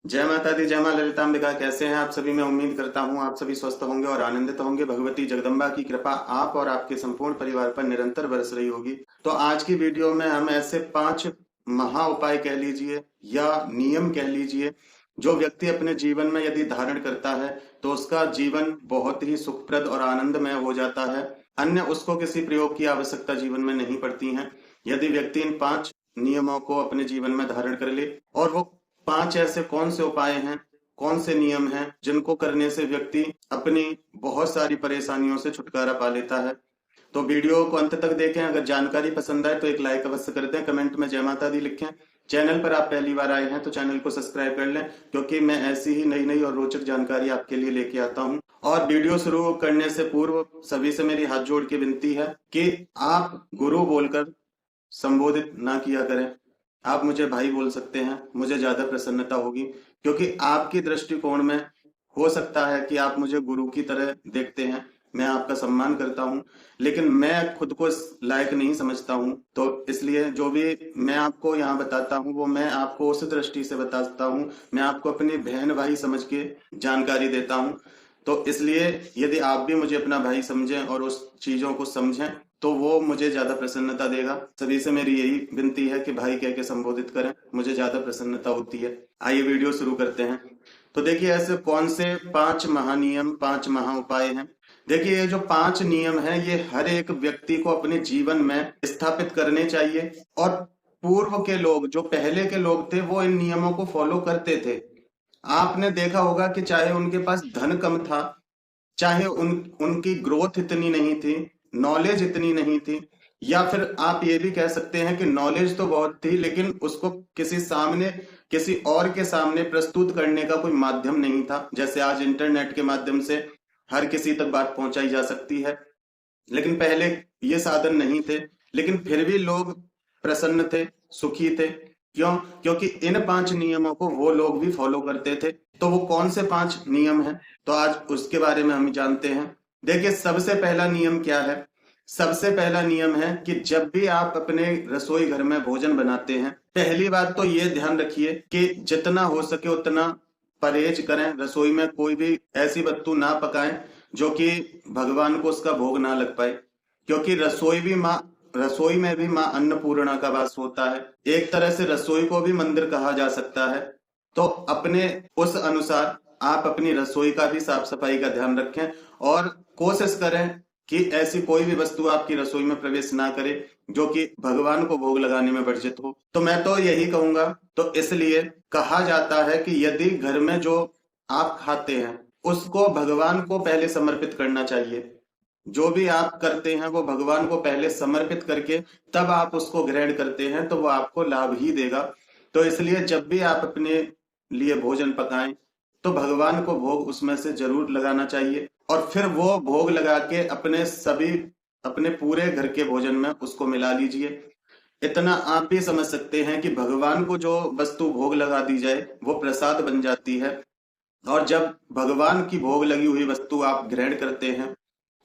जय माता दी, जय मां ललितांबिका। कैसे हैं आप सभी? मैं उम्मीद करता हूं आप सभी स्वस्थ होंगे और आनंदित होंगे। भगवती जगदम्बा की कृपा आप और आपके संपूर्ण परिवार पर निरंतर बरस रही होगी। तो आज की वीडियो में हम ऐसे 5 महा उपाय कह लीजिए या नियम कह लीजिए, जो व्यक्ति अपने जीवन में यदि धारण करता है तो उसका जीवन बहुत ही सुखप्रद और आनंदमय हो जाता है। अन्य उसको किसी प्रयोग की आवश्यकता जीवन में नहीं पड़ती है यदि व्यक्ति इन 5 नियमों को अपने जीवन में धारण कर ले। और वो 5 ऐसे कौन से उपाय हैं, कौन से नियम हैं जिनको करने से व्यक्ति अपनी बहुत सारी परेशानियों से छुटकारा पा लेता है। तो वीडियो को अंत तक देखें। अगर जानकारी पसंद आए तो एक लाइक अवश्य कर दें, कमेंट में जय माता दी लिखें। चैनल पर आप पहली बार आए हैं तो चैनल को सब्सक्राइब कर लें, क्योंकि मैं ऐसी ही नई नई और रोचक जानकारी आपके लिए लेके आता हूं। और वीडियो शुरू करने से पूर्व सभी से मेरी हाथ जोड़ के विनती है कि आप गुरु बोलकर संबोधित ना किया करें। आप मुझे भाई बोल सकते हैं, मुझे ज्यादा प्रसन्नता होगी, क्योंकि आपकी दृष्टिकोण में हो सकता है कि आप मुझे गुरु की तरह देखते हैं। मैं आपका सम्मान करता हूं, लेकिन मैं खुद को इस लायक नहीं समझता हूं। तो इसलिए जो भी मैं आपको यहाँ बताता हूं वो मैं आपको उस दृष्टि से बताता हूं। मैं आपको अपनी बहन भाई समझ के जानकारी देता हूं। तो इसलिए यदि आप भी मुझे अपना भाई समझें और उस चीजों को समझें तो वो मुझे ज्यादा प्रसन्नता देगा। सभी से मेरी यही विनती है कि भाई कह के संबोधित करें, मुझे ज्यादा प्रसन्नता होती है। आइए वीडियो शुरू करते हैं। तो देखिए, ऐसे कौन से 5 महानियम, 5 महा उपाय हैं। देखिए, ये जो 5 नियम हैं ये हर एक व्यक्ति को अपने जीवन में स्थापित करने चाहिए। और पूर्व के लोग, जो पहले के लोग थे, वो इन नियमों को फॉलो करते थे। आपने देखा होगा कि चाहे उनके पास धन कम था, चाहे उनकी ग्रोथ इतनी नहीं थी, नॉलेज इतनी नहीं थी, या फिर आप ये भी कह सकते हैं कि नॉलेज तो बहुत थी लेकिन उसको किसी और के सामने प्रस्तुत करने का कोई माध्यम नहीं था। जैसे आज इंटरनेट के माध्यम से हर किसी तक बात पहुंचाई जा सकती है, लेकिन पहले ये साधन नहीं थे। लेकिन फिर भी लोग प्रसन्न थे, सुखी थे। क्यों? क्योंकि इन 5 नियमों को वो लोग भी फॉलो करते थे। तो वो कौन से 5 नियम हैं, तो आज उसके बारे में हम जानते हैं। देखिए, सबसे पहला नियम क्या है? सबसे पहला नियम है कि जब भी आप अपने रसोई घर में भोजन बनाते हैं, पहली बात तो ये ध्यान रखिए कि जितना हो सके उतना परहेज करें। रसोई में कोई भी ऐसी वस्तु ना पकाएं जो कि भगवान को उसका भोग ना लग पाए, क्योंकि रसोई में भी माँ अन्नपूर्णा का वास होता है। एक तरह से रसोई को भी मंदिर कहा जा सकता है। तो अपने उस अनुसार आप अपनी रसोई का भी साफ सफाई का ध्यान रखें और कोशिश करें कि ऐसी कोई भी वस्तु आपकी रसोई में प्रवेश ना करे जो कि भगवान को भोग लगाने में वर्जित हो। तो मैं तो यही कहूंगा। तो इसलिए कहा जाता है कि यदि घर में जो आप खाते हैं उसको भगवान को पहले समर्पित करना चाहिए। जो भी आप करते हैं वो भगवान को पहले समर्पित करके तब आप उसको ग्रहण करते हैं, तो वो आपको लाभ ही देगा। तो इसलिए जब भी आप अपने लिए भोजन पकाएं तो भगवान को भोग उसमें से जरूर लगाना चाहिए, और फिर वो भोग लगा के अपने पूरे घर के भोजन में उसको मिला लीजिए। इतना आप भी समझ सकते हैं कि भगवान को जो वस्तु भोग लगा दी जाए वो प्रसाद बन जाती है। और जब भगवान की भोग लगी हुई वस्तु आप ग्रहण करते हैं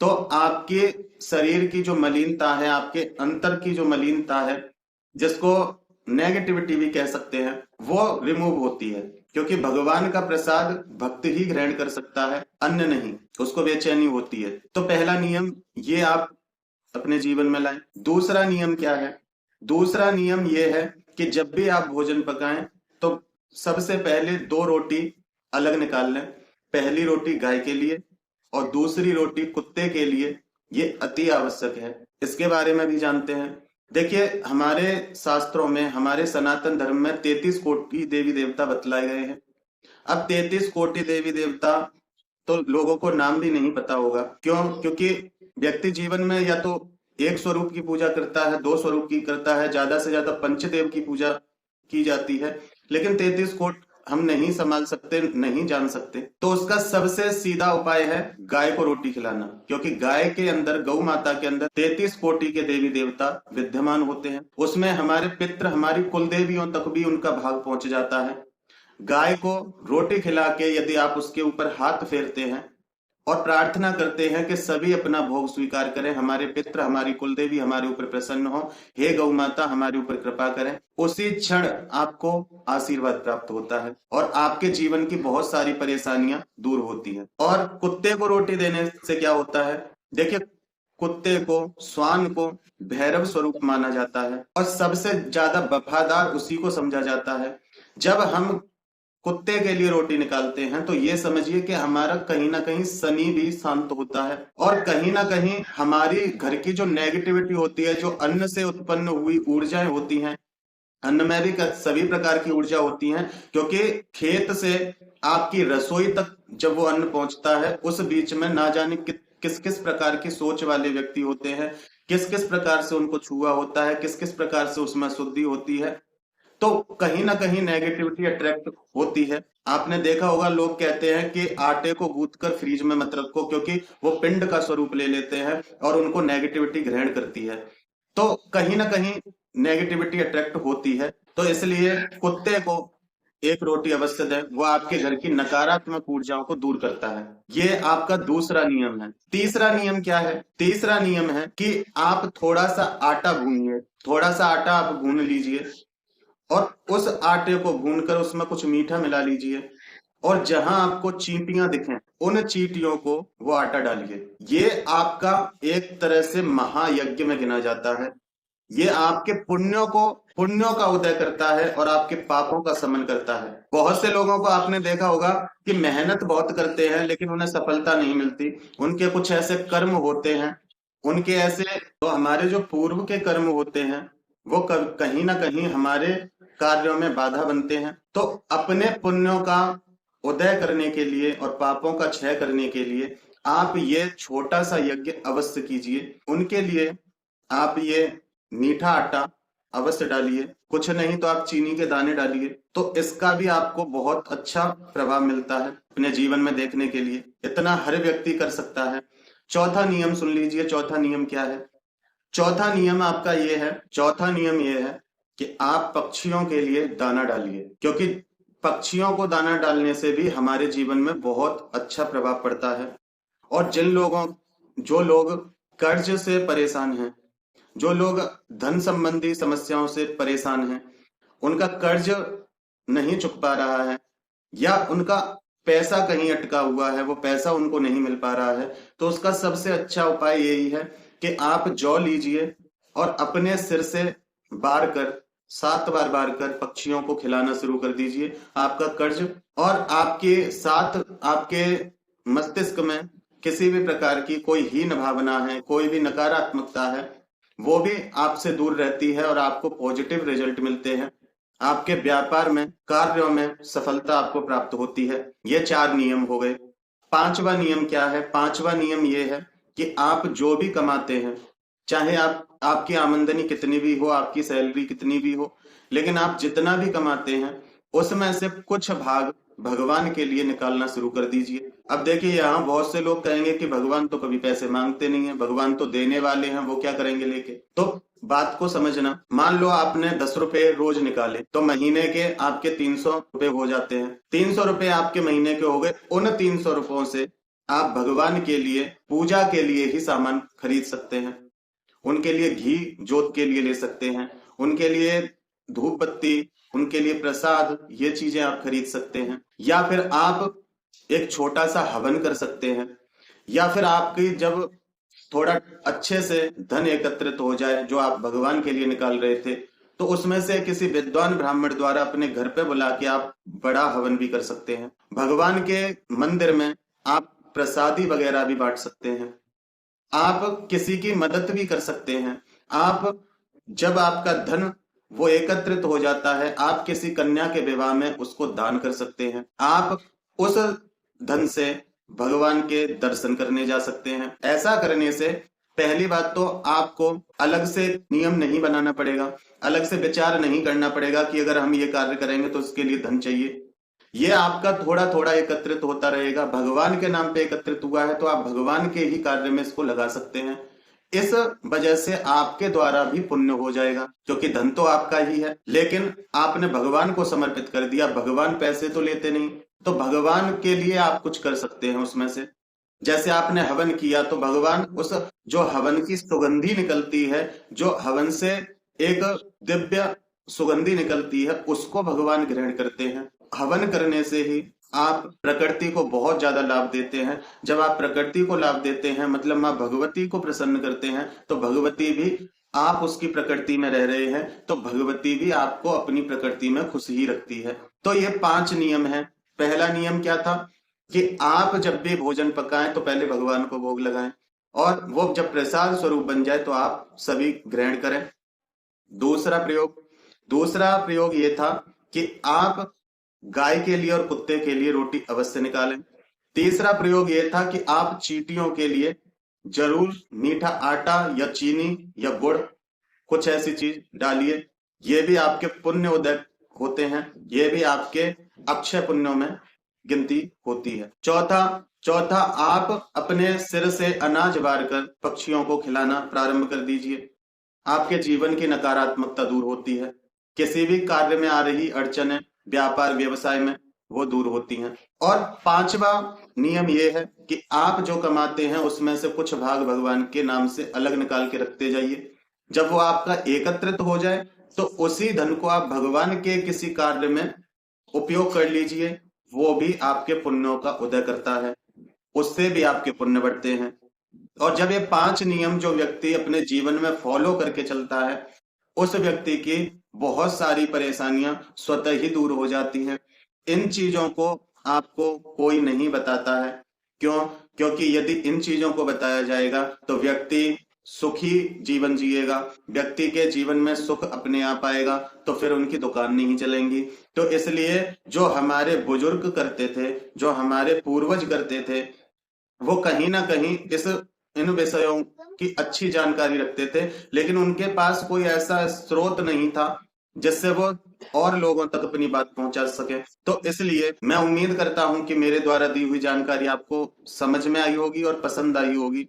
तो आपके शरीर की जो मलिनता है, आपके अंतर की जो मलिनता है, जिसको नेगेटिविटी भी कह सकते हैं, वो रिमूव होती है। क्योंकि भगवान का प्रसाद भक्त ही ग्रहण कर सकता है, अन्य नहीं। उसको बेचैनी होती है। तो पहला नियम ये आप अपने जीवन में लाएं। दूसरा नियम क्या है? दूसरा नियम ये है कि जब भी आप भोजन पकाएं तो सबसे पहले 2 रोटी अलग निकाल लें। पहली रोटी गाय के लिए और दूसरी रोटी कुत्ते के लिए। ये अति आवश्यक है, इसके बारे में भी जानते हैं। देखिए, हमारे शास्त्रों में, हमारे सनातन धर्म में 33 कोटि देवी देवता बतलाए गए हैं। अब 33 कोटि देवी देवता तो लोगों को नाम भी नहीं पता होगा। क्यों? क्योंकि व्यक्ति जीवन में या तो एक स्वरूप की पूजा करता है, 2 स्वरूप की करता है, ज्यादा से ज्यादा पंचदेव की पूजा की जाती है। लेकिन 33 कोट हम नहीं संभाल सकते, नहीं जान सकते। तो उसका सबसे सीधा उपाय है गाय को रोटी खिलाना। क्योंकि गाय के अंदर, गौ माता के अंदर 33 कोटि के देवी देवता विद्यमान होते हैं। उसमें हमारे पितृ, हमारी कुल देवियों तक भी उनका भाग पहुंच जाता है। गाय को रोटी खिला के यदि आप उसके ऊपर हाथ फेरते हैं और प्रार्थना करते हैं कि सभी अपना भोग स्वीकार करें, हमारे पितृ, हमारी कुलदेवी हमारे ऊपर प्रसन्न हो, हे गौ माता हमारे ऊपर कृपा करें। उसी क्षण आपको आशीर्वाद प्राप्त होता है और आपके जीवन की बहुत सारी परेशानियां दूर होती हैं। और कुत्ते को रोटी देने से क्या होता है, देखिए कुत्ते को, श्वान को भैरव स्वरूप माना जाता है और सबसे ज्यादा वफादार उसी को समझा जाता है। जब हम कुत्ते के लिए रोटी निकालते हैं तो ये समझिए कि हमारा कहीं ना कहीं शनि भी शांत होता है और कहीं ना कहीं हमारी घर की जो नेगेटिविटी होती है, जो अन्न से उत्पन्न हुई ऊर्जाएं होती हैं, अन्न में भी सभी प्रकार की ऊर्जा होती हैं, क्योंकि खेत से आपकी रसोई तक जब वो अन्न पहुंचता है उस बीच में ना जाने किस किस प्रकार की सोच वाले व्यक्ति होते हैं, किस किस प्रकार से उनको छुआ होता है, किस किस प्रकार से उसमें शुद्धि होती है, तो कहीं ना कहीं नेगेटिविटी अट्रैक्ट होती है। आपने देखा होगा लोग कहते हैं कि आटे को गूंथ कर फ्रीज में मत रखो, क्योंकि वो पिंड का स्वरूप ले लेते हैं और उनको नेगेटिविटी ग्रहण करती है। तो कहीं ना कहीं नेगेटिविटी अट्रैक्ट होती है, तो इसलिए कुत्ते को एक रोटी अवश्य दें, वो आपके घर की नकारात्मक ऊर्जाओं को दूर करता है। ये आपका दूसरा नियम है। तीसरा नियम क्या है, तीसरा नियम है कि आप थोड़ा सा आटा भूनिए, थोड़ा सा आटा आप भून लीजिए और उस आटे को भूनकर उसमें कुछ मीठा मिला लीजिए और जहां आपको चींटियां दिखें उन चींटियों को वो आटा डालिए। ये आपका एक तरह से महायज्ञ में गिना जाता है। ये आपके पुण्यों का उदय करता है और आपके पापों का शमन करता है। बहुत से लोगों को आपने देखा होगा कि मेहनत बहुत करते हैं लेकिन उन्हें सफलता नहीं मिलती। उनके कुछ ऐसे कर्म होते हैं, उनके ऐसे, तो हमारे जो पूर्व के कर्म होते हैं वो कहीं ना कहीं हमारे कार्यों में बाधा बनते हैं। तो अपने पुण्यों का उदय करने के लिए और पापों का क्षय करने के लिए आप ये छोटा सा यज्ञ अवश्य कीजिए। उनके लिए आप ये मीठा आटा अवश्य डालिए, कुछ नहीं तो आप चीनी के दाने डालिए, तो इसका भी आपको बहुत अच्छा प्रभाव मिलता है अपने जीवन में देखने के लिए। इतना हर व्यक्ति कर सकता है। चौथा नियम सुन लीजिए, चौथा नियम क्या है। चौथा नियम आपका ये है, चौथा नियम ये है कि आप पक्षियों के लिए दाना डालिए, क्योंकि पक्षियों को दाना डालने से भी हमारे जीवन में बहुत अच्छा प्रभाव पड़ता है। और जो लोग कर्ज से परेशान हैं, जो लोग धन संबंधी समस्याओं से परेशान हैं, उनका कर्ज नहीं चुक पा रहा है या उनका पैसा कहीं अटका हुआ है, वो पैसा उनको नहीं मिल पा रहा है, तो उसका सबसे अच्छा उपाय यही है कि आप जौ लीजिए और अपने सिर से बार कर 7 बार बार कर पक्षियों को खिलाना शुरू कर दीजिए। आपका कर्ज और आपके साथ आपके मस्तिष्क में किसी भी प्रकार की कोई हीन भावना है, कोई भी नकारात्मकता है, वो भी आपसे दूर रहती है और आपको पॉजिटिव रिजल्ट मिलते हैं। आपके व्यापार में, कार्यों में सफलता आपको प्राप्त होती है। ये 4 नियम हो गए। पांचवा नियम क्या है, पांचवा नियम ये है कि आप जो भी कमाते हैं, चाहे आपकी आमदनी कितनी भी हो, आपकी सैलरी कितनी भी हो, लेकिन आप जितना भी कमाते हैं उसमें से कुछ भाग भगवान के लिए निकालना शुरू कर दीजिए। अब देखिए यहाँ बहुत से लोग कहेंगे कि भगवान तो कभी पैसे मांगते नहीं है, भगवान तो देने वाले हैं, वो क्या करेंगे लेके। तो बात को समझना, मान लो आपने 10 रुपए रोज निकाले तो महीने के आपके 300 रुपए हो जाते हैं। 300 रुपए आपके महीने के हो गए। उन 300 रुपयों से आप भगवान के लिए, पूजा के लिए ही सामान खरीद सकते हैं। उनके लिए घी जोत के लिए ले सकते हैं, उनके लिए धूप बत्ती, उनके लिए प्रसाद, ये चीजें आप खरीद सकते हैं। या फिर आप एक छोटा सा हवन कर सकते हैं, या फिर आपकी जब थोड़ा अच्छे से धन एकत्रित हो जाए जो आप भगवान के लिए निकाल रहे थे, तो उसमें से किसी विद्वान ब्राह्मण द्वारा अपने घर पे बुला के आप बड़ा हवन भी कर सकते हैं। भगवान के मंदिर में आप प्रसादी वगैरह भी बांट सकते हैं। आप किसी की मदद भी कर सकते हैं। आप जब आपका धन वो एकत्रित हो जाता है, आप किसी कन्या के विवाह में उसको दान कर सकते हैं। आप उस धन से भगवान के दर्शन करने जा सकते हैं। ऐसा करने से पहली बात तो आपको अलग से नियम नहीं बनाना पड़ेगा, अलग से विचार नहीं करना पड़ेगा कि अगर हम ये कार्य करेंगे तो उसके लिए धन चाहिए। ये आपका थोड़ा थोड़ा एकत्रित होता रहेगा। भगवान के नाम पे एकत्रित हुआ है तो आप भगवान के ही कार्य में इसको लगा सकते हैं। इस वजह से आपके द्वारा भी पुण्य हो जाएगा, क्योंकि धन तो आपका ही है, लेकिन आपने भगवान को समर्पित कर दिया। भगवान पैसे तो लेते नहीं, तो भगवान के लिए आप कुछ कर सकते हैं उसमें से। जैसे आपने हवन किया तो भगवान उस जो हवन की सुगंधी निकलती है, जो हवन से एक दिव्य सुगंधी निकलती है, उसको भगवान ग्रहण करते हैं। हवन करने से ही आप प्रकृति को बहुत ज्यादा लाभ देते हैं। जब आप प्रकृति को लाभ देते हैं, मतलब माँ भगवती को प्रसन्न करते हैं, तो भगवती भी, आप उसकी प्रकृति में रह रहे हैं तो भगवती भी आपको अपनी प्रकृति में खुश ही रखती है। तो ये 5 नियम है। पहला नियम क्या था कि आप जब भी भोजन पकाएं तो पहले भगवान को भोग लगाएं, और वो जब प्रसाद स्वरूप बन जाए तो आप सभी ग्रहण करें। दूसरा प्रयोग ये था कि आप गाय के लिए और कुत्ते के लिए रोटी अवश्य निकालें। तीसरा प्रयोग ये था कि आप चींटियों के लिए जरूर मीठा आटा या चीनी या गुड़, कुछ ऐसी चीज डालिए। ये भी आपके पुण्य उदय होते हैं, ये भी आपके अक्षय पुण्यों में गिनती होती है। चौथा, आप अपने सिर से अनाज बार कर पक्षियों को खिलाना प्रारंभ कर दीजिए। आपके जीवन की नकारात्मकता दूर होती है, किसी भी कार्य में आ रही अड़चनें व्यापार व्यवसाय में वो दूर होती हैं। और 5वां नियम ये है कि आप जो कमाते हैं उसमें से कुछ भाग भगवान के नाम से अलग निकाल के रखते जाइए। जब वो आपका एकत्रित हो जाए तो उसी धन को आप भगवान के किसी कार्य में उपयोग कर लीजिए, वो भी आपके पुण्यों का उदय करता है, उससे भी आपके पुण्य बढ़ते हैं। और जब ये 5 नियम जो व्यक्ति अपने जीवन में फॉलो करके चलता है, उस व्यक्ति की बहुत सारी परेशानियां स्वतः ही दूर हो जाती हैं। इन चीजों को आपको कोई नहीं बताता है। क्यों? क्योंकि यदि इन चीजों को बताया जाएगा तो व्यक्ति सुखी जीवन जिएगा, व्यक्ति के जीवन में सुख अपने आप आएगा, तो फिर उनकी दुकान नहीं चलेंगी। तो इसलिए जो हमारे बुजुर्ग करते थे, जो हमारे पूर्वज करते थे, वो कहीं ना कहीं इन विषयों की अच्छी जानकारी रखते थे, लेकिन उनके पास कोई ऐसा स्रोत नहीं था जिससे वो और लोगों तक अपनी बात पहुंचा सके। तो इसलिए मैं उम्मीद करता हूं कि मेरे द्वारा दी हुई जानकारी आपको समझ में आई होगी और पसंद आई होगी,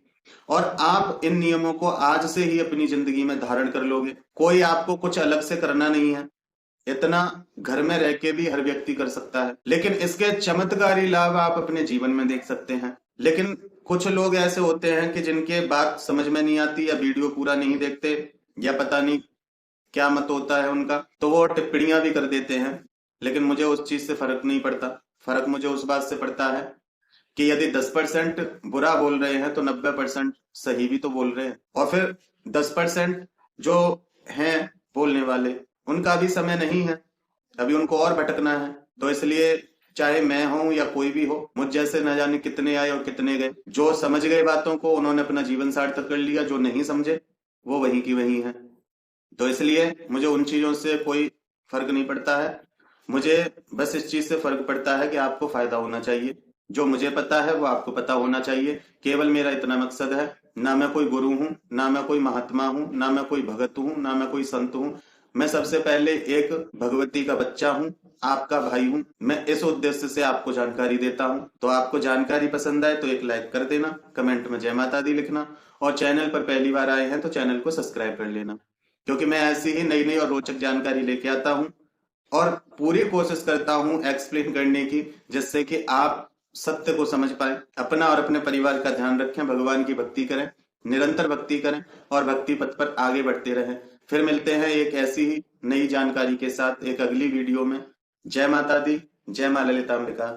और आप इन नियमों को आज से ही अपनी जिंदगी में धारण कर लोगे। कोई आपको कुछ अलग से करना नहीं है, इतना घर में रह के भी हर व्यक्ति कर सकता है, लेकिन इसके चमत्कारी लाभ आप अपने जीवन में देख सकते हैं। लेकिन कुछ लोग ऐसे होते हैं कि जिनके बात समझ में नहीं आती, या वीडियो पूरा नहीं देखते, या पता नहीं क्या मत होता है उनका, तो वो टिप्पणियां भी कर देते हैं। लेकिन मुझे उस चीज से फर्क नहीं पड़ता। फर्क मुझे उस बात से पड़ता है कि यदि 10% बुरा बोल रहे हैं तो 90% सही भी तो बोल रहे हैं, और फिर 10% जो हैं बोलने वाले, उनका भी समय नहीं है, अभी उनको और भटकना है। तो इसलिए चाहे मैं हूं या कोई भी हो, मुझ जैसे न जाने कितने आए और कितने गए। जो समझ गए बातों को उन्होंने अपना जीवन सार्थक कर लिया, जो नहीं समझे वो वहीं की वहीं है। तो इसलिए मुझे उन चीजों से कोई फर्क नहीं पड़ता है। मुझे बस इस चीज से फर्क पड़ता है कि आपको फायदा होना चाहिए। जो मुझे पता है वो आपको पता होना चाहिए, केवल मेरा इतना मकसद है। ना मैं कोई गुरु हूं, ना मैं कोई महात्मा हूं, ना मैं कोई भगत हूं, ना मैं कोई संत हूं। मैं सबसे पहले एक भगवती का बच्चा हूं, आपका भाई हूं। मैं इस उद्देश्य से आपको जानकारी देता हूं। तो आपको जानकारी पसंद आए तो एक लाइक कर देना, कमेंट में जय माता दी लिखना, और चैनल पर पहली बार आए हैं तो चैनल को सब्सक्राइब कर लेना, क्योंकि मैं ऐसी ही नई नई और रोचक जानकारी लेके आता हूं, और पूरी कोशिश करता हूं एक्सप्लेन करने की, जिससे कि आप सत्य को समझ पाए। अपना और अपने परिवार का ध्यान रखें, भगवान की भक्ति करें, निरंतर भक्ति करें, और भक्ति पथ पर आगे बढ़ते रहें। फिर मिलते हैं एक ऐसी ही नई जानकारी के साथ एक अगली वीडियो में। जय माता दी, जय मां ललिताम्बिका।